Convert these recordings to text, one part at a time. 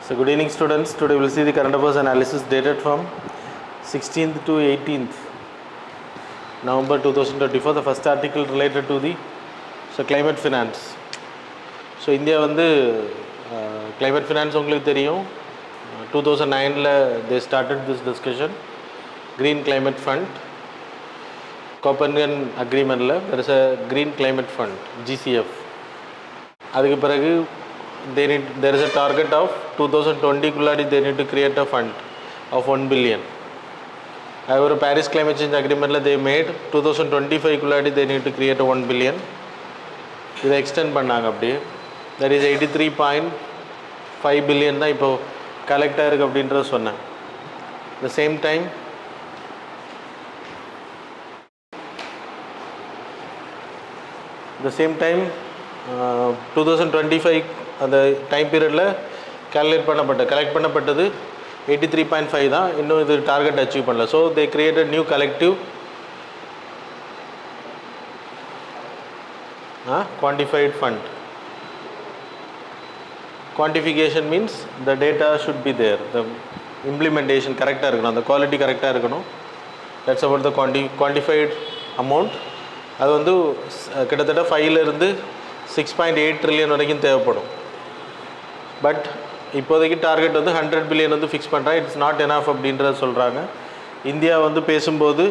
So good evening students. Today we will see the current affairs analysis dated from 16th to 18th November 2024. The first article related to the climate finance. So India வந்து climate finance உங்களுக்கு தெரியும் 2009ல they started this discussion. Green Climate Fund, Copenhagen Agreementல there is a Green Climate Fund GCF. அதுக்கு பிறகு there is a target of 2020 குள்ளாடி they need to create a fund of 1 billion. However, Paris Climate Change Agreementல they made 2025 குள்ளாடி they need to create a 1 billion. இதை extend பண்ணாங்க அப்படியே. that is 83.5 billion தான் இப்போ collect ஆயிருக்கு அப்படின்றத சொன்னேன். the same time the same time 2025 அந்த time பீரியடில் கலெக்ட் பண்ணப்பட்டது 83.5 தான். இன்னும் இது டார்கெட் அச்சீவ் பண்ணல. So they created new collective quantified fund. Quantification means the data should be there, the implementation கரெக்டாக இருக்கணும், அந்த குவாலிட்டி கரெக்டாக இருக்கணும். That's about the quantified amount. அது வந்து கிட்டத்தட்ட 5லேருந்து 6.8 trillion வரைக்கும் தேவைப்படும். பட் இப்போதைக்கு டார்கெட் வந்து 100 billion வந்து ஃபிக்ஸ் பண்ணுறாங்க. இட்ஸ் நாட் எனஃப் அப்படின்றத சொல்கிறாங்க. இந்தியா வந்து பேசும்போது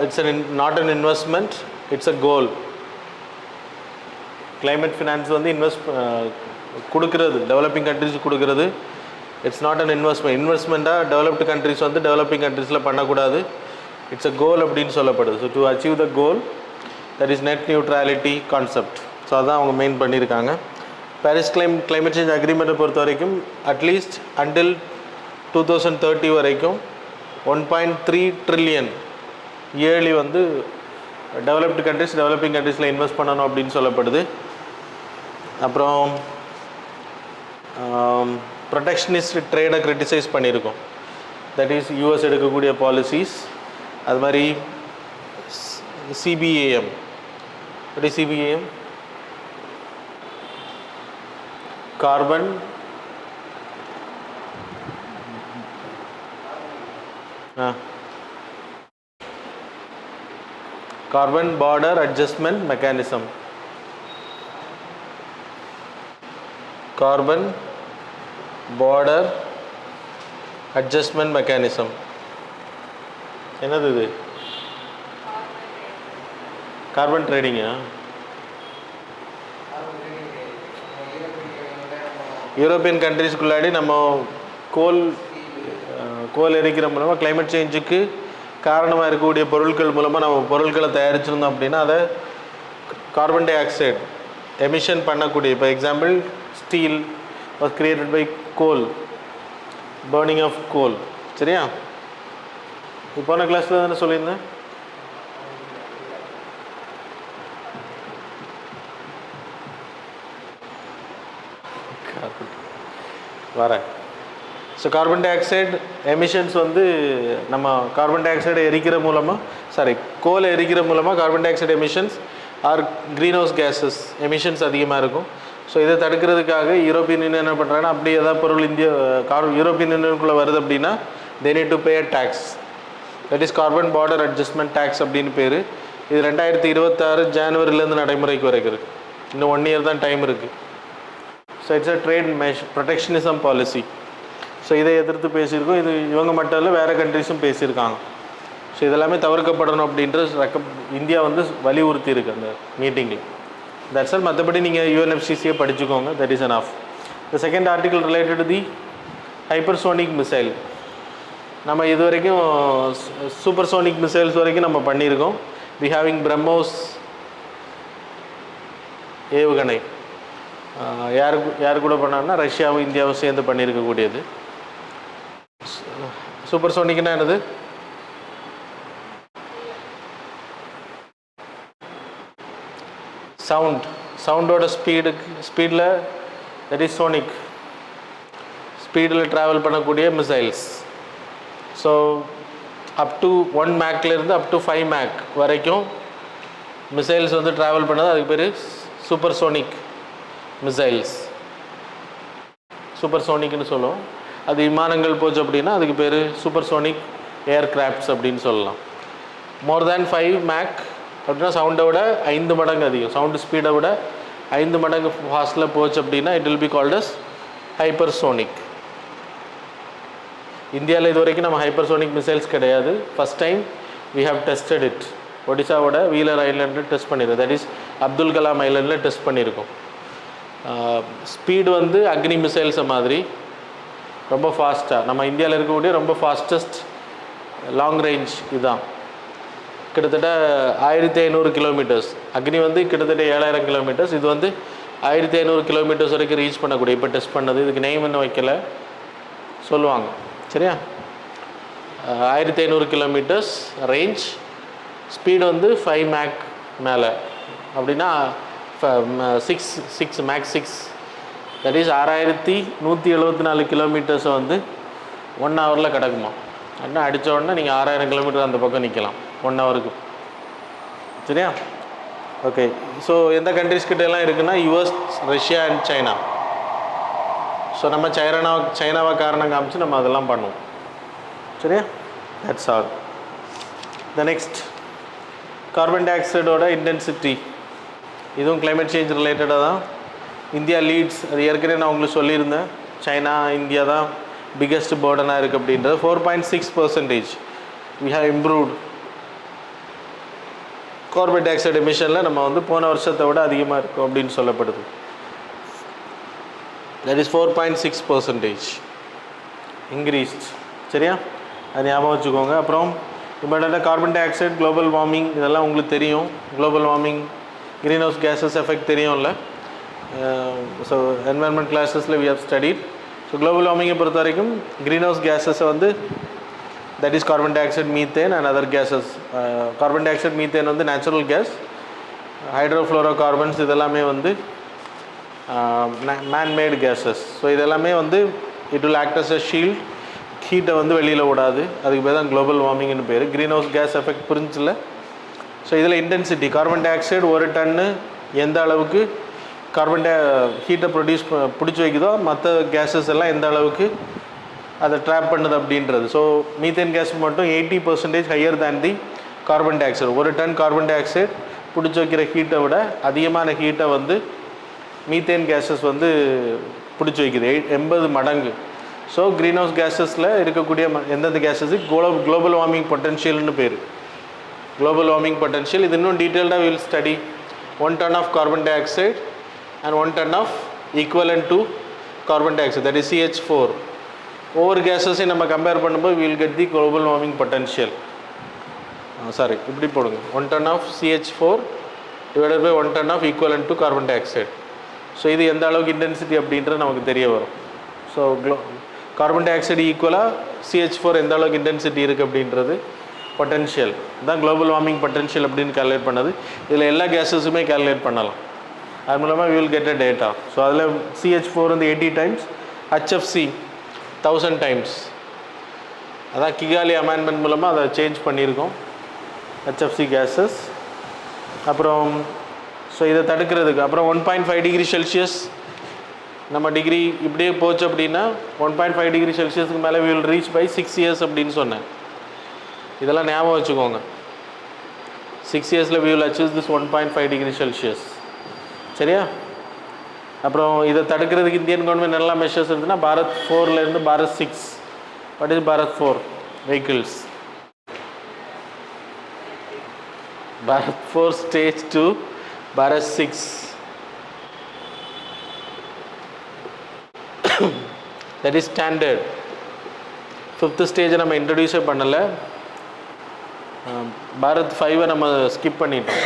it's not an investment, it's a goal. Climate finance வந்து கொடுக்கறது டெவலப்பிங் கண்ட்ரிஸ் கொடுக்கறது. இட்ஸ் நாட் அன் இன்வெஸ்ட்மெண்ட்டாக டெவலப்டு கண்ட்ரிஸ் வந்து டெவலப்பிங் கண்ட்ரீஸில் பண்ணக்கூடாது. இட்ஸ் அ கோல் அப்படின்னு சொல்லப்படுது. So to achieve the goal, that is net neutrality concept. So அதான் அவங்க மெயின் பண்ணியிருக்காங்க. பாரிஸ் கிளைமேட் சேஞ்ச் அக்ரிமெண்ட்டை பொறுத்த வரைக்கும் அட்லீஸ்ட் அண்டில் 2030 வரைக்கும் 1.3 trillion இயர்லி வந்து டெவலப்டு கண்ட்ரிஸ் டெவலப்பிங் கண்ட்ரீஸில் இன்வெஸ்ட் பண்ணணும் அப்படின்னு சொல்லப்படுது. அப்புறம் ப்ரொடெக்ஷனிஸ்ட் ட்ரேடை கிரிட்டிசைஸ் பண்ணியிருக்கோம். தட் இஸ் யூஎஸ் எடுக்கக்கூடிய பாலிசிஸ். அது மாதிரி CBAM. What is CBAM? Carbon border adjustment mechanism. Carbon border adjustment mechanism. என்னது இது? கார்பன் ட்ரேடிங்கா? யூரோப்பியன் கண்ட்ரிஸ்குள்ளாடி நம்ம கோல் எரிக்கிற மூலமாக கிளைமேட் சேஞ்சுக்கு காரணமாக இருக்கக்கூடிய பொருட்கள் மூலமாக நம்ம பொருட்களை தயாரிச்சிருந்தோம் அப்படின்னா அதை கார்பன் டை ஆக்சைடு எமிஷன் பண்ணக்கூடிய, இப்போ example steel was created by coal, burning of coal. சரியா? இப்போ போன கிளாஸில் தானே சொல்லியிருந்தேன். வரேன். So carbon dioxide emissions வந்து நம்ம கார்பன் டை ஆக்சைடை எரிக்கிற மூலமாக கோலை எரிக்கிற மூலமாக carbon dioxide emissions or greenhouse gases emissions அதிகமாக இருக்கும். ஸோ இதை தடுக்கிறதுக்காக யூரோப்பியன் யூனியன் என்ன பண்ணுறாங்கன்னா, அப்படி ஏதாவது பொருள் யூரோப்பியன் யூனியனுக்குள்ளே வருது அப்படின்னா they need to pay a tax. That is carbon border adjustment tax அப்படின்னு பேர். இது 2026 ஜனவரிலேருந்து நடைமுறைக்கு வரைக்கும். இன்னும் 1 year தான் டைம் இருக்குது. So it's a trade protectionism policy. So இதை எதிர்த்து பேசியிருக்கோம். இது இவங்க மட்டும் இல்லை, வேறு கண்ட்ரிஸும் பேசியிருக்காங்க. ஸோ இதெல்லாமே தவிர்க்கப்படணும் அப்படின்ற இந்தியா வந்து வலியுறுத்தி இருக்குது அந்த மீட்டிங்கில். That's all. மற்றபடி நீங்கள் UNFCCயை படிச்சுக்கோங்க. That is enough. The second article related to the hypersonic missile. நம்ம இது வரைக்கும் சூப்பர்சோனிக் மிசைல்ஸ் வரைக்கும் நம்ம பண்ணியிருக்கோம். வி ஹேவிங் பிரம்மோஸ் ஏவுகணை. யார் கூட பண்ணாங்கன்னா ரஷ்யாவும் இந்தியாவும் சேர்ந்து பண்ணியிருக்கக்கூடியது. சூப்பர்சோனிக்னா என்னது? சவுண்டோட ஸ்பீடில் தட் இஸ் சோனிக். ஸ்பீடில் ட்ராவல் பண்ணக்கூடிய மிசைல்ஸ். ஸோ அப் டு 1 Machலேருந்து அப் டு 5 Mach வரைக்கும் மிசைல்ஸ் வந்து ட்ராவல் பண்ணது. அதுக்கு பேர் சூப்பர்சோனிக் மிசைல்ஸ். ஸோ சூப்பர்சோனிக்னு சொல்லுவோம். அது விமானங்கள் போச்சு அப்படின்னா அதுக்கு பேர் சூப்பர்சோனிக் ஏர்கிராஃப்ட்ஸ் அப்படின்னு சொல்லலாம். மோர் தேன் 5 மேக் அப்படின்னா சவுண்டை விட 5 மடங்கு அதிகம், சவுண்டு ஸ்பீடை விட 5 மடங்கு ஃபாஸ்ட்டில் போச்சு அப்படின்னா it will be called as hypersonic. இந்தியாவில் இது வரைக்கும் நம்ம ஹைப்பர்சோனிக் மிசைல்ஸ் கிடையாது. First time we have tested it. ஒடிசாவோட வீலர் ஐலண்டில் டெஸ்ட் பண்ணியிருக்கோம். தட் இஸ் அப்துல் கலாம் ஐலண்டில் டெஸ்ட் பண்ணியிருக்கோம். ஸ்பீடு வந்து அக்னி மிசைல்ஸை மாதிரி ரொம்ப ஃபாஸ்ட்டாக, நம்ம இந்தியாவில் இருக்கக்கூடிய ரொம்ப ஃபாஸ்டஸ்ட் லாங் ரேஞ்ச் இதுதான். கிட்டத்தட்ட 1500 கிலோமீட்டர்ஸ். அக்னி வந்து கிட்டத்தட்ட 7000 கிலோமீட்டர்ஸ். இது வந்து 1500 கிலோமீட்டர்ஸ் வரைக்கும் ரீச் பண்ணக்கூடிய இப்போ டெஸ்ட் பண்ணது. இதுக்கு நெய்ம் இன்னும் வைக்கல, சொல்லுவாங்க. சரியா? 1500 கிலோமீட்டர்ஸ் ரேஞ்ச். ஸ்பீடு வந்து 5 மேக் மேலே அப்படின்னா 6 மேக் 6, தட் இஸ் 6174 கிலோமீட்டர்ஸை வந்து 1 ஹவரில் கிடக்குமா. அப்படின்னா அடித்த உடனே நீங்கள் 6000 கிலோமீட்டர் அந்த பக்கம் நிற்கலாம் 1 ஹவருக்கு. சரியா? ஓகே. ஸோ எந்த கண்ட்ரிஸ் கிட்ட எல்லாம் இருக்குன்னா US, Russia and China. So நம்ம சைனாவை காரணம் காமிச்சு நம்ம அதெல்லாம் பண்ணுவோம். சரியா? That's all. The next carbon டை ஆக்சைடோட இன்டென்சிட்டி. இதுவும் கிளைமேட் சேஞ்ச் ரிலேட்டடாக தான். India leads. அது ஏற்கனவே நான் உங்களுக்கு சொல்லியிருந்தேன். சைனா, இந்தியா தான் பிக்கஸ்ட் பேர்டனாக இருக்குது அப்படின்றது. 4.6% we have improved. Carbon dioxide எமிஷனில் நம்ம வந்து போன வருஷத்தை விட அதிகமாக இருக்கும் அப்படின்னு சொல்லப்படுது. That is 4.6% increased. சரியா? அது ஞாபகம் வச்சுக்கோங்க. அப்புறம் இப்போ carbon dioxide, global warming இதெல்லாம் உங்களுக்கு தெரியும். Global warming, greenhouse gases effect தெரியும்ல. ஸோ என்வரன்மெண்ட் கிளாஸஸில் we have studied. So global வார்மிங்கை பொறுத்த வரைக்கும் க்ரீன் ஹவுஸ் கேஸஸை வந்து that is carbon dioxide, methane and other gases. Carbon dioxide, methane வந்து நேச்சுரல் கேஸ். ஹைட்ரோஃப்ளோரோ கார்பன்ஸ் இதெல்லாமே வந்து மேன்மேடு கேஸஸ். ஸோ இதெல்லாமே வந்து it will act as a shield. ஹீட்டை வந்து வெளியில் விடாது. அதுக்கு பேர் தான் குளோபல் வார்மிங்னு பேர். க்ரீன் ஹவுஸ் கேஸ் எஃபெக்ட் புரிஞ்சில்ல? ஸோ இதில் இன்டென்சிட்டி, கார்பன் டை ஆக்சைடு ஒரு டன்னு எந்த அளவுக்கு கார்பன் டை ஹீட்டை பிடிச்சி வைக்குதோ மற்ற கேஸஸ் எல்லாம் எந்த அளவுக்கு அதை ட்ராப் பண்ணுது அப்படின்றது. ஸோ மீத்தேன் கேஸ் மட்டும் 80% ஹையர் தேன் தி கார்பன் டை ஆக்சைடு. ஒரு டன் கார்பன் டை ஆக்சைடு பிடிச்சி வைக்கிற ஹீட்டை விட அதிகமான ஹீட்டை வந்து மீத்தேன் கேஸஸ் வந்து பிடிச்சி வைக்குது 80 மடங்கு. ஸோ க்ரீன் ஹவுஸ் கேஸஸில் இருக்கக்கூடிய எந்தெந்த கேஸஸுக்கு குளோபல் வார்மிங் பொட்டன்ஷியல்னு பேர். குளோபல் வார்மிங் பொட்டன்ஷியல் இது இன்னும் டீட்டெயில்டாக will study. 1 ton of carbon dioxide and 1 ton of equivalent to carbon dioxide, that is CH4. ஒவ்வொரு கேஸஸையும் நம்ம கம்பேர் பண்ணும்போது we will get the global warming potential. Sorry, இப்படி போடுங்க. 1 ton of CH4 divided by 1 ton of equivalent to carbon dioxide. So இது எந்த அளவுக்கு intensity அப்படின்றது நமக்கு தெரிய வரும். ஸோ கார்பன் டை ஆக்சைடு ஈக்குவலாக CH4 எந்த அளவுக்கு இன்டென்சிட்டி இருக்குது அப்படின்றது பொட்டன்ஷியல் தான். குளோபல் வார்மிங் பொட்டன்ஷியல் அப்படின்னு கேல்குலேட் பண்ணது. இதில் எல்லா கேஸஸுமே கேல்குலேட் பண்ணலாம். அது மூலமாக we will get a data. So அதில் CH4 வந்து 80 times, HFC 1000 times. அதான் கிகாலி அமெண்ட்மெண்ட் மூலமாக அதை சேஞ்ச் பண்ணியிருக்கோம் HFC கேஸஸ். அப்புறம் ஸோ இதை தடுக்கிறதுக்கு அப்புறம் 1.5 டிகிரி செல்சியஸ் நம்ம டிகிரி இப்படியே போச்சு அப்படின்னா 1.5 டிகிரி செல்சியஸுக்கு மேலே we will reach by 6 years அப்படின்னு சொன்னேன். இதெல்லாம் ஞாபகம் வச்சுக்கோங்க. 6 yearsல we will achieve this 1.5 degree Celsius. சரியா? அப்புறம் இதை தடுக்கிறதுக்கு இந்தியன் கவர்மெண்ட் நல்லா மெஷர்ஸ் இருக்குதுன்னா பாரத் 4லேருந்து Bharat 6. What is Bharat 4 vehicles? Bharat 4 stage 2, Bharat 6. That is standard. 5th ஸ்டேஜை நம்ம இன்ட்ரடியூஸே பண்ணலை. பாரத் 5 நம்ம ஸ்கிப் பண்ணிட்டோம்.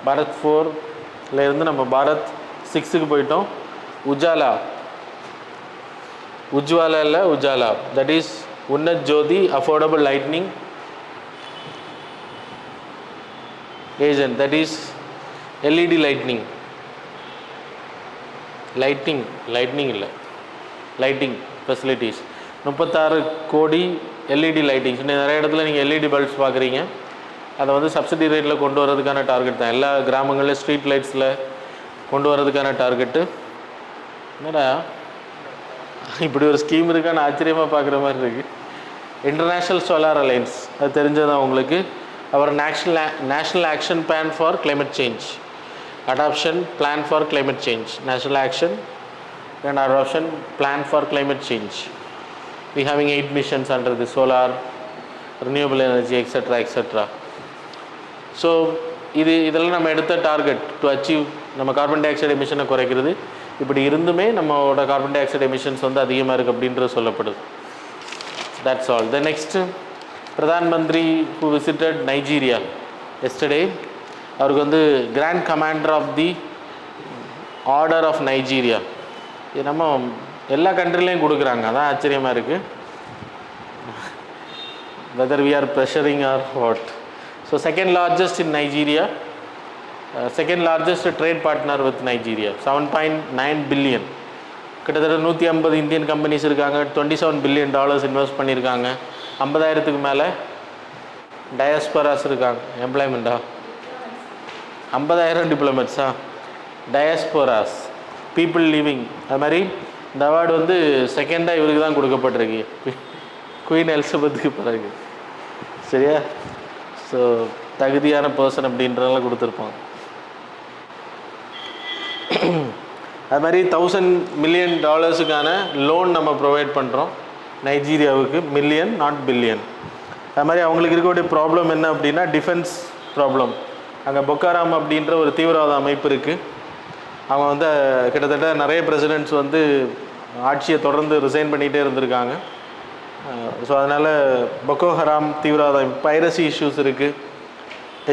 பாரத் 4லேருந்து நம்ம பாரத் 6க்கு போயிட்டோம். உஜ்வாலா இல்லை, Ujala. That is Unnat Jyoti affordable lightning agent. That is LED lightning. Lightning இல்லை, லைட்டிங் ஃபெசிலிட்டிஸ். 36 கோடி LED லைட்டிங்ஸ். நிறைய இடத்துல நீங்கள் LED பல்ப்ஸ் பார்க்குறீங்க. அதை வந்து சப்சிடி ரேட்டில் கொண்டு வரதுக்கான டார்கெட் தான். எல்லா கிராமங்களில் ஸ்ட்ரீட் லைட்ஸில் கொண்டு வரதுக்கான டார்கெட்டு. என்னடா இப்படி ஒரு ஸ்கீம் இருக்கான்னு ஆச்சரியமாக பார்க்குற மாதிரி இருக்குது. இன்டர்நேஷ்னல் சோலார் அலையன்ஸ், அது தெரிஞ்சதான் உங்களுக்கு. Our national action plan for climate change, adaptation plan for climate change, national action and adaptation plan for climate change. We having 8 missions under the solar, renewable energy, etc. So இதெல்லாம் நம்ம எடுத்த target to achieve நம்ம carbon di oxide எமிஷனை குறைக்கிறது. இப்படி இருந்துமே நம்மளோட carbon dioxide emissions வந்து அதிகமாக இருக்குது அப்படின்றது சொல்லப்படுது. That's all. The next, Pradhan Mantri who visited Nigeria yesterday, அவருக்கு வந்து grand commander of the order of Nigeria. இது நம்ம எல்லா கண்ட்ரிலையும் கொடுக்குறாங்க, அதான் ஆச்சரியமாக இருக்குது. Whether we are pressuring or what. So second largest in Nigeria, second largest trade partner with Nigeria, 7.9 billion. கிட்டத்தட்ட 150 இந்தியன் கம்பெனிஸ் இருக்காங்க, $27 பில்லியன் இன்வெஸ்ட் பண்ணியிருக்காங்க. 50,000க்கு மேலே டயஸ்பராஸ் இருக்காங்க. எம்ப்ளாய்மெண்ட்டா 50,000 டிப்ளமேட்ஸா, டயஸ்போராஸ், பீப்புள் லிவிங். அது மாதிரி இந்த அவார்டு வந்து செகண்டாக இவருக்கு தான் கொடுக்கப்பட்டிருக்கு, குயின் எலிசபெத்துக்கு பிறகு. சரியா? ஸோ தகுதியான பர்சன் அப்படின்றதெல்லாம் கொடுத்துருப்பாங்க. அது மாதிரி $1,000 மில்லியன் லோன் நம்ம ப்ரொவைட் பண்ணுறோம் நைஜீரியாவுக்கு. Million, not billion. அது மாதிரி அவங்களுக்கு இருக்கக்கூடிய ப்ராப்ளம் என்ன அப்படின்னா டிஃபென்ஸ் ப்ராப்ளம். அங்கே பொக்காராம் அப்படின்ற ஒரு தீவிரவாத அமைப்பு இருக்குது. அவங்க வந்து கிட்டத்தட்ட நிறைய பிரசிடெண்ட்ஸ் வந்து ஆட்சியை தொடர்ந்து ரிசைன் பண்ணிகிட்டே இருந்திருக்காங்க. ஸோ அதனால் பொக்கோ ஹராம் தீவிரவாதம், பைரசி இஷ்யூஸ் இருக்குது,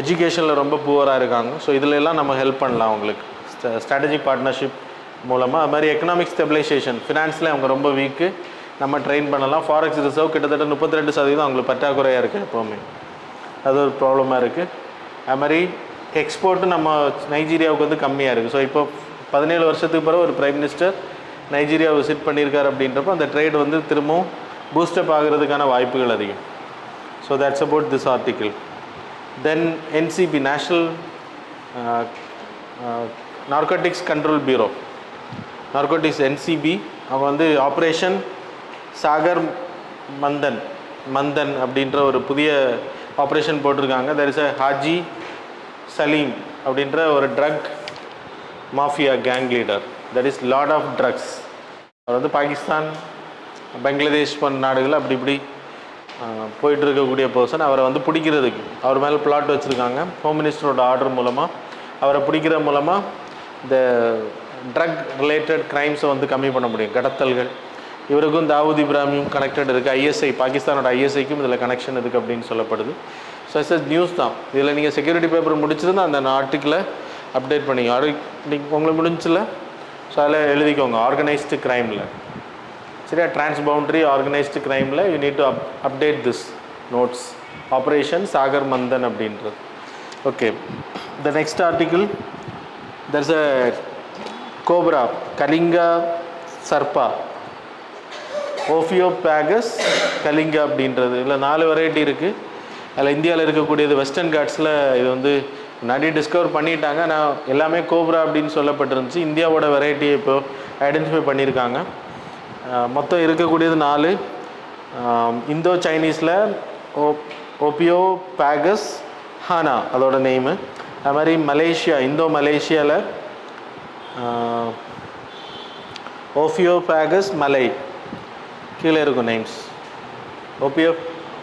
எஜுகேஷனில் ரொம்ப புவராக இருக்காங்க. ஸோ இதில் எல்லாம் நம்ம ஹெல்ப் பண்ணலாம் அவங்களுக்கு ஸ்ட்ராட்டஜிக் பார்ட்னர்ஷிப் மூலமாக. அது மாதிரி எக்கனாமிக் ஸ்டெபிலைசேஷன், ஃபினான்ஸில் அவங்க ரொம்ப வீக்கு, நம்ம ட்ரெயின் பண்ணலாம். ஃபாரெக்ஸ் ரிசர்வ் கிட்டத்தட்ட 32% அவங்களுக்கு பற்றாக்குறையாக இருக்குது எப்போவுமே, அது ஒரு ப்ராப்ளமாக இருக்குது. அது மாதிரி எக்ஸ்போர்ட்டு நம்ம நைஜீரியாவுக்கு வந்து கம்மியாக இருக்குது. ஸோ இப்போ 17 வருஷத்துக்கு பிறகு ஒரு பிரைம் மினிஸ்டர் நைஜீரியா விசிட் பண்ணியிருக்கார் அப்படின்றப்போ அந்த ட்ரேட் வந்து திரும்பவும் பூஸ்டப் ஆகிறதுக்கான வாய்ப்புகள் அதிகம். So that's about this article. Then NCP, national narcotics control bureau, narcotics NCP, அவங்க வந்து ஆப்ரேஷன் சாகர் மந்தன் அப்படின்ற ஒரு புதிய ஆப்ரேஷன் போட்டிருக்காங்க. That is a Haji Salim அப்படின்ற ஒரு drug mafia gang leader, that is lord of drugs. அவர் வந்து பாகிஸ்தான், பங்களாதேஷ் போன்ற நாடுகள் அப்படி இப்படி போயிட்டு இருக்கக்கூடிய பர்சன். அவரை வந்து பிடிக்கிறதுக்கு அவர் மேலே பிளாட் வச்சுருக்காங்க. ஹோம் மினிஸ்டரோட ஆர்டர் மூலமாக அவரை பிடிக்கிற மூலமாக இந்த ட்ரக் ரிலேட்டட் க்ரைம்ஸை வந்து கம்மி பண்ண முடியும், கடத்தல்கள். இவருக்கும் தாவூத் இப்ராஹிமும் கனெக்டட் இருக்குது. ஐஎஸ்ஐ, பாகிஸ்தானோட ஐஎஸ்ஐக்கும் இதில் கனெக்ஷன் இருக்குது அப்படின்னு சொல்லப்படுது. ஸோ இட்ஸ் நியூஸ் தான். இதில் நீங்கள் செக்யூரிட்டி பேப்பர் முடிச்சிருந்தா அந்த ஆர்டிக்கிளை அப்டேட் பண்ணிங்க. உங்களுக்கு முடிஞ்சில்ல, ஸோ அதில் எழுதிக்கோங்க ஆர்கனைஸ்டு க்ரைமில். சரியா? டிரான்ஸ்பவுண்டரி ஆர்கனைஸ்டு க்ரைமில் you need to update this notes, operation Sagar Manthan அப்படின்றது. Okay, the next article, that's a cobra, Kalinga Sarpa, Ophiophagus Kalinga அப்படின்றது. இல்லை 4 வெரைட்டி இருக்குது. அதில் இந்தியாவில் இருக்கக்கூடியது வெஸ்டர்ன் காட்ஸில் இது வந்து நிறைய டிஸ்கவர் பண்ணிட்டாங்க. நான் எல்லாமே கோப்ரா அப்படின்னு சொல்லப்பட்டிருந்துச்சு. இந்தியாவோட வெரைட்டியை இப்போ ஐடென்டிஃபை பண்ணியிருக்காங்க. மொத்தம் இருக்கக்கூடியது 4. இந்தோ சைனீஸில் ஓபியோபேகஸ் ஹானா அதோட நேமு. அது மாதிரி மலேசியா, இந்தோ மலேசியாவில் ஓஃபியோபேகஸ் மலை கீழே இருக்கும் நேம்ஸ்.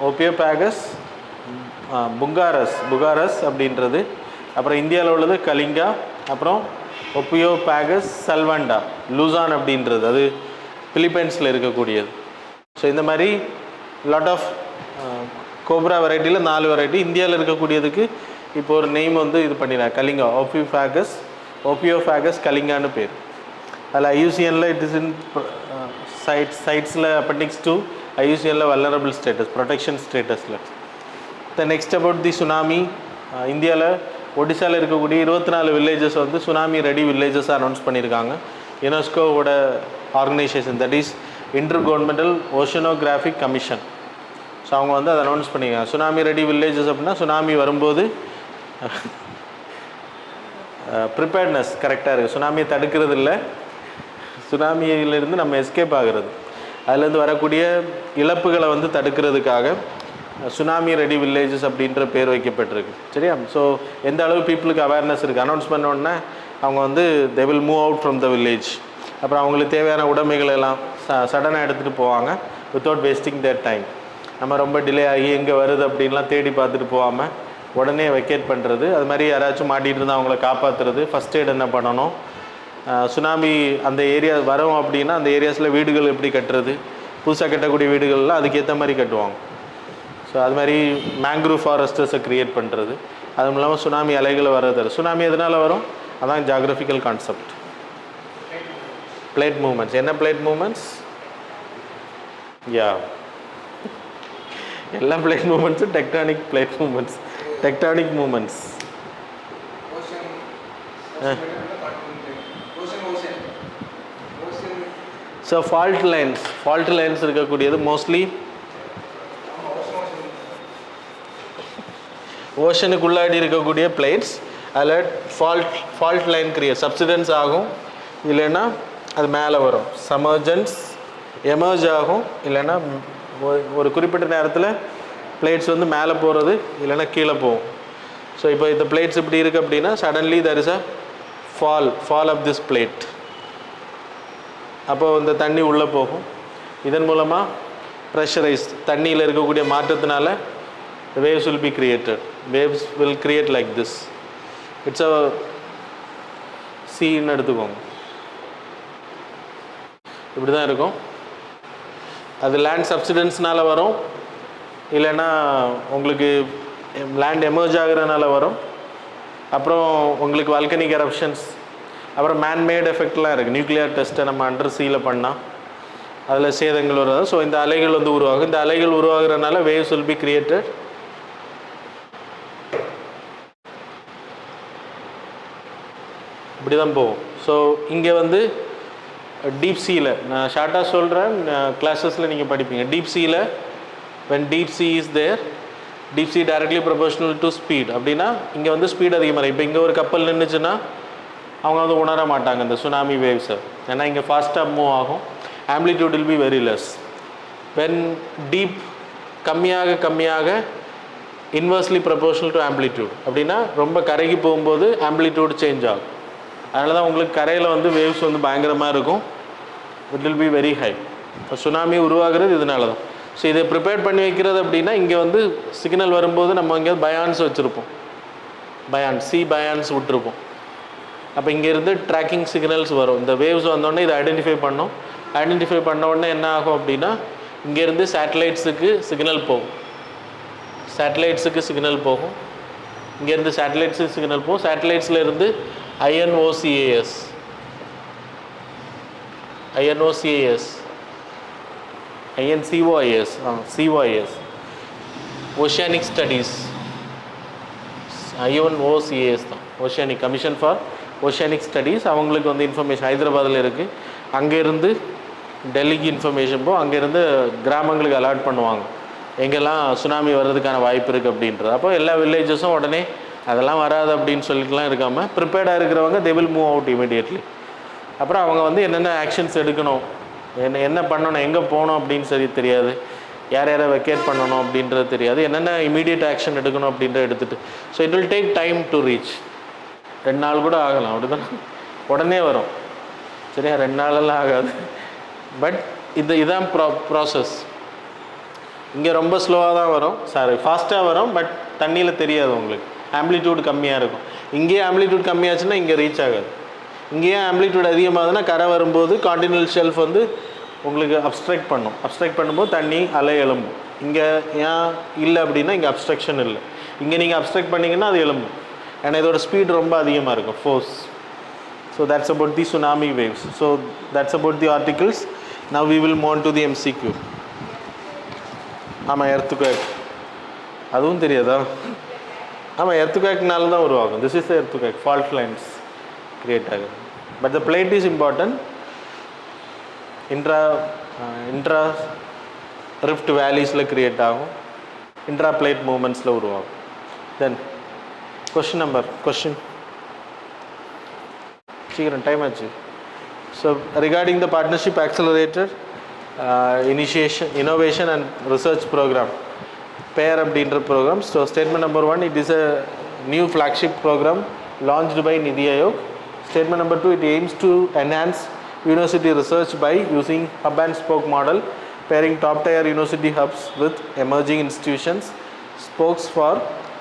ஓபியோபேகஸ் புகாரஸ் அப்படின்றது. அப்புறம் இந்தியாவில் உள்ளது கலிங்கா. அப்புறம் ஒப்பியோபேகஸ் சல்வண்டா, லூசான் அப்படின்றது, அது பிலிப்பைன்ஸில் இருக்கக்கூடியது. ஸோ இந்த மாதிரி லாட் ஆஃப் கோப்ரா வெரைட்டியில் 4 வெரைட்டி. இந்தியாவில் இருக்கக்கூடியதுக்கு இப்போ ஒரு நேம் வந்து இது பண்ணிடலாம், கலிங்கா, ஓபியோபேகஸ் கலிங்கான்னு பேர். அதில் ஐயூசிஎனில் இட் இஸ் இன் சைட்ஸில் appendix 2 ஐயூசிஎனில் வல்னரபிள் ஸ்டேட்டஸ், ப்ரொடெக்ஷன் ஸ்டேட்டஸில். The next about the tsunami. இந்தியாவில் ஒடிசாவில் இருக்கக்கூடிய 24 வில்லேஜஸ் வந்து சுனாமி ரெடி வில்லேஜஸாக அனௌன்ஸ் பண்ணியிருக்காங்க. யுனெஸ்கோவோட organisation, that is intergovernmental oceanographic commission. So அவங்க வந்து அதை அனௌன்ஸ் பண்ணியிருக்காங்க. சுனாமி ரெடி வில்லேஜஸ் அப்படின்னா சுனாமி வரும்போது ப்ரிப்பேர்ட்னஸ் கரெக்டாக இருக்குது, சுனாமியை தடுக்கிறது இல்லை, சுனாமியிலிருந்து நம்ம எஸ்கேப் ஆகிறது, அதுலேருந்து வரக்கூடிய இழப்புகளை வந்து தடுக்கிறதுக்காக சுனாமி ரெடி வில்லேஜஸ் அப்படின்ற பேர் வைக்கப்பட்டிருக்கு. சரியா? ஸோ எந்த அளவு பீப்புளுக்கு அவேர்னஸ் இருக்குது, அனௌன்ஸ் பண்ணோடனே அவங்க வந்து they will move out from the village. அப்புறம் அவங்களுக்கு தேவையான உடைமைகள் எல்லாம் சடனாக எடுத்துகிட்டு போவாங்க வித்தவுட் வேஸ்டிங் தேர் டைம். நம்ம ரொம்ப டிலே ஆகி எங்கே வருது அப்படின்லாம் தேடி பார்த்துட்டு போகாமல் உடனே வெக்கேட் பண்ணுறது. அது மாதிரி யாராச்சும் மாட்டிகிட்டு இருந்தால் அவங்கள காப்பாற்றுறது, ஃபஸ்ட் எய்ட் என்ன பண்ணணும், சுனாமி அந்த ஏரியா வரும் அப்படின்னா அந்த ஏரியாஸில் வீடுகள் எப்படி கட்டுறது, புதுசாக கட்டக்கூடிய வீடுகள்லாம் அதுக்கேற்ற மாதிரி கட்டுவாங்க. ஸோ அது மாதிரி மேங்க்ரூவ் ஃபாரஸ்டர்ஸை க்ரியேட் பண்ணுறது. அதுவும் இல்லாமல் சுனாமி அலைகளை வர்றது. சுனாமி எதனால் வரும், அதான் ஜாகிரபிக்கல் கான்செப்ட். Plate movements. என்ன பிளேட் மூமெண்ட்ஸ்? யா, எல்லா பிளேட் மூமெண்ட்ஸும் tectonic plate movements, tectonic movements. So fault lines இருக்கக்கூடியது மோஸ்ட்லி ஓஷனுக்குள்ளாடி இருக்கக்கூடிய பிளேட்ஸ். அதில் ஃபால்ட் லைன் கிரியேட் சப்சிடன்ஸ் ஆகும், இல்லைன்னா அது மேலே வரும், சமர்ஜன்ஸ் எமர்ஜ் ஆகும், இல்லைன்னா ஒரு குறிப்பிட்ட நேரத்தில் பிளேட்ஸ் வந்து மேலே போகிறது, இல்லைன்னா கீழே போகும். ஸோ இப்போ இந்த பிளேட்ஸ் இப்படி இருக்குது அப்படின்னா suddenly there is a fall of this plate. அப்போது இந்த தண்ணி உள்ளே போகும். இதன் மூலமாக ப்ரெஷரைஸ் தண்ணியில் இருக்கக்கூடிய மாற்றத்தினால waves will be created. Waves will create like this. It's a scene எடுத்துக்கோங்க, இப்படி தான் இருக்கும். அது லேண்ட் சப்சிடன்ஸ்னால வரும், இல்லைன்னா உங்களுக்கு லேண்ட் எமர்ஜ் ஆகிறதுனால வரும். அப்புறம் உங்களுக்கு வால்கனிக் எரப்ஷன்ஸ், அப்புறம் மேன்மேட் எஃபெக்ட்லாம் இருக்குது. நியூக்ளியர் டெஸ்ட்டை நம்ம அண்டர் சீயில் பண்ணால் அதில் சேதங்கள் வரும். ஸோ இந்த அலைகள் வந்து உருவாகும். இந்த அலைகள் உருவாகிறதுனால waves will be created. இப்படி தான் போகும். ஸோ இங்கே வந்து டீப் சீயில் நான் ஷார்ட்டாக சொல்கிறேன், கிளாஸஸில் நீங்கள் படிப்பீங்க. டீப் சீயில் when deep sea is there, deep sea directly proportional to speed அப்படின்னா இங்கே வந்து ஸ்பீட் அதிகமாக. இப்போ இங்கே ஒரு கப்பல் நின்றுச்சுன்னா அவங்க வந்து உணர மாட்டாங்க இந்த சுனாமி வேவ்ஸை, ஏன்னா இங்கே ஃபாஸ்ட்டாக மூவ் ஆகும். Amplitude will be very less. when deep கம்மியாக இன்வெர்ஸ்லி ப்ரொபோர்ஷனல் டு ஆம்ப்ளிடியூட் அப்படின்னா ரொம்ப கரைக்கு போகும்போது ஆம்ப்ளிடியூட் சேஞ்ச் ஆகும். அதனால தான் உங்களுக்கு கரையில் வந்து வேவ்ஸ் வந்து பயங்கரமாக இருக்கும். It will be very high. இப்போ சுனாமி உருவாகிறது இதனால தான். ஸோ இதை ப்ரிப்பேர் பண்ணி வைக்கிறது அப்படின்னா இங்கே வந்து சிக்னல் வரும்போது நம்ம இங்கே பயான்ஸ் வச்சுருப்போம், பயான்ஸ் விட்டுருப்போம். அப்போ இங்கேருந்து ட்ராக்கிங் சிக்னல்ஸ் வரும். இந்த வேவ்ஸ் வந்தோடனே இதை ஐடென்டிஃபை பண்ண உடனே என்ன ஆகும் அப்படின்னா இங்கேருந்து சேட்டலைட்ஸுக்கு சிக்னல் போகும். இங்கேருந்து சேட்டலைட்ஸுக்கு சிக்னல் போகும். சேட்டலைட்ஸ்லேருந்து INOCAS ஓஷியானிக் ஸ்டடீஸ், INOCAS தான் oceanic commission for oceanic studies. அவங்களுக்கு வந்து இன்ஃபர்மேஷன் ஹைதராபாத்தில் இருக்குது. அங்கேருந்து டெல்லிக்கு இன்ஃபர்மேஷன் போகும். அங்கேருந்து கிராமங்களுக்கு அலாட் பண்ணுவாங்க எங்கெல்லாம் சுனாமி வர்றதுக்கான வாய்ப்பு இருக்குது அப்படின்றது. அப்போ எல்லா வில்லேஜஸும் உடனே அதெல்லாம் வராது அப்படின்னு சொல்லிட்டுலாம் இருக்காமல் ப்ரிப்பேர்டாக இருக்கிறவங்க they will move out immediately. அப்புறம் அவங்க வந்து என்னென்ன ஆக்ஷன்ஸ் எடுக்கணும், என்ன பண்ணணும், எங்கே போகணும் அப்படின்னு சரி தெரியாது, யாரை வெக்கேட் பண்ணணும் அப்படின்றது தெரியாது, என்னென்ன இமீடியட் ஆக்ஷன் எடுக்கணும் அப்படின்றத எடுத்துகிட்டு. So it will take time to reach. 2 நாள் கூட ஆகலாம், அப்படி தான் உடனே வரும். சரியா? 2 நாளெல்லாம் ஆகாது. பட் இதுதான் ப்ராசஸ். இங்கே ரொம்ப ஸ்லோவாக தான் வரும், ஃபாஸ்ட்டாக வரும். பட் தண்ணியில் தெரியாது உங்களுக்கு, ஆம்ப்ளிடியூட் கம்மியாக இருக்கும். இங்கேயே ஆம்ப்ளிடியூட் கம்மியாச்சுன்னா இங்கே ரீச் ஆகாது. இங்கேயே ஆம்ப்ளிடியூட் அதிகமாகுதுன்னா கரை வரும்போது கான்டினென்டல் ஷெல்ஃப் வந்து உங்களுக்கு அப்ஸ்ட்ரக்ட் பண்ணும்போது தண்ணி அலை எழும்பும். இங்கே ஏன் இல்லை அப்படின்னா இங்கே அப்ஸ்ட்ரக்ஷன் இல்லை. இங்கே நீங்கள் அப்ஸ்ட்ரக்ட் பண்ணிங்கன்னா அது எழும்பும். ஏன்னா இதோட ஸ்பீட் ரொம்ப அதிகமாக இருக்கும், force. So that's about the tsunami waves. So that's about the articles. Now we will move to the MCQ. ஆமாம், எர்த்குவேக் அதுவும் தெரியாதா? ஆமாம், எர்த்குவேக்னால தான் உருவாகும். This is earthquake, fault lines create ஆகுது. But the plate is important. Intra rift வேலிஸில் create ஆகும், இன்ட்ரா பிளேட் மூமெண்ட்ஸில் உருவாகும். தென் கொஷின் சீக்கிரம், டைம் ஆச்சு. So regarding the Partnership Accelerator Innovation and Research Program, pair அப்படின்ற program. So statement number 1, it is a new flagship program launched by NITI Aayog. Statement number 2, it aims to enhance university research by using hub and spoke model, pairing top tier university hubs with emerging institutions, spokes for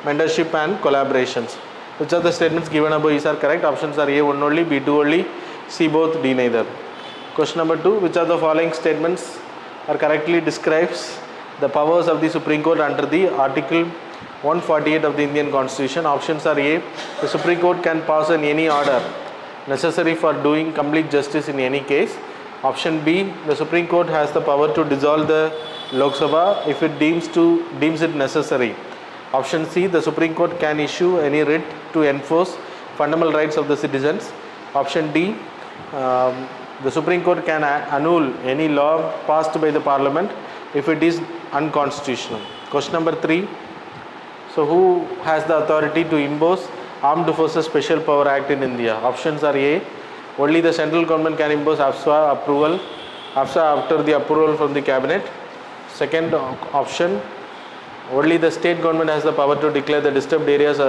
mentorship and collaborations. Which of the statements given above is are correct? Options are A, 1 only, B, 2 only, C, both, D, neither. Question number 2, which of the following statements are correctly describes the powers of the Supreme Court under the Article 148 of the Indian Constitution? Options are A, the Supreme Court can pass on any order necessary for doing complete justice in any case. Option B, the Supreme Court has the power to dissolve the Lok Sabha if it deems it necessary. Option C, the Supreme Court can issue any writ to enforce fundamental rights of the citizens. Option D, the Supreme Court can annul any law passed by the Parliament if it is unconstitutional. Question number 3, so who has the authority to impose Armed Forces Special Power Act in India? Options are A, only the central government can impose AFSPA after the approval from the cabinet. Second option, only the state government has the power to declare the disturbed areas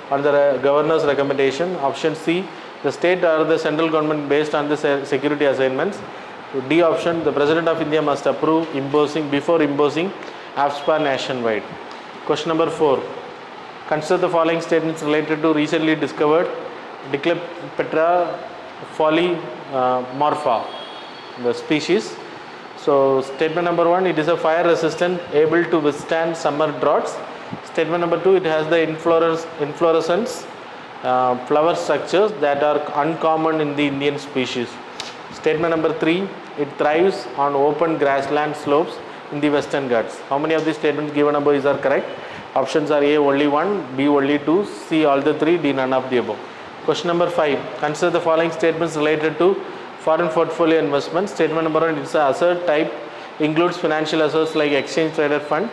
under a governor's recommendation. Option C, the state or the central government based on the security assignments. D option, the President of India must approve before imposing AFSPA nationwide. Question number 4, consider the following statements related to recently discovered Diclepetra polymorpha, the species. So statement number 1, it is a fire resistant, able to withstand summer droughts. Statement number 2, it has the inflorescence flower structures that are uncommon in the Indian species. Statement number 3, it thrives on open grassland slopes in the Western Ghats. How many of these statements given above are correct? Options are A, only 1, B, only 2, C, all the 3, D, none of the above. Question number 5, consider the following statements related to foreign portfolio investment. Statement number 1, it's an asset type, includes financial assets like exchange traded fund,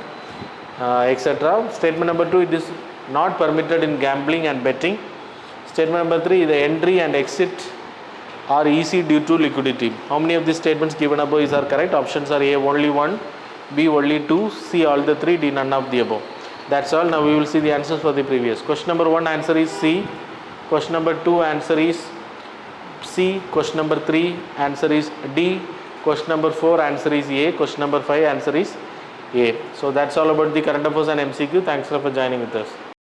etc. Statement number 2, it is not permitted in gambling and betting. Statement number 3, the entry and exit are easy due to liquidity. How many of these statements given above are correct? Options are A, only 1, B, only 2, C, all the 3, D, none of the above. That's all. Now we will see the answers for the previous. Question number 1, answer is C. Question number 2, answer is C. Question number 3, answer is D. Question number 4, answer is A. Question number 5, answer is A. So that's all about the current affairs and MCQ. Thanks for joining with us.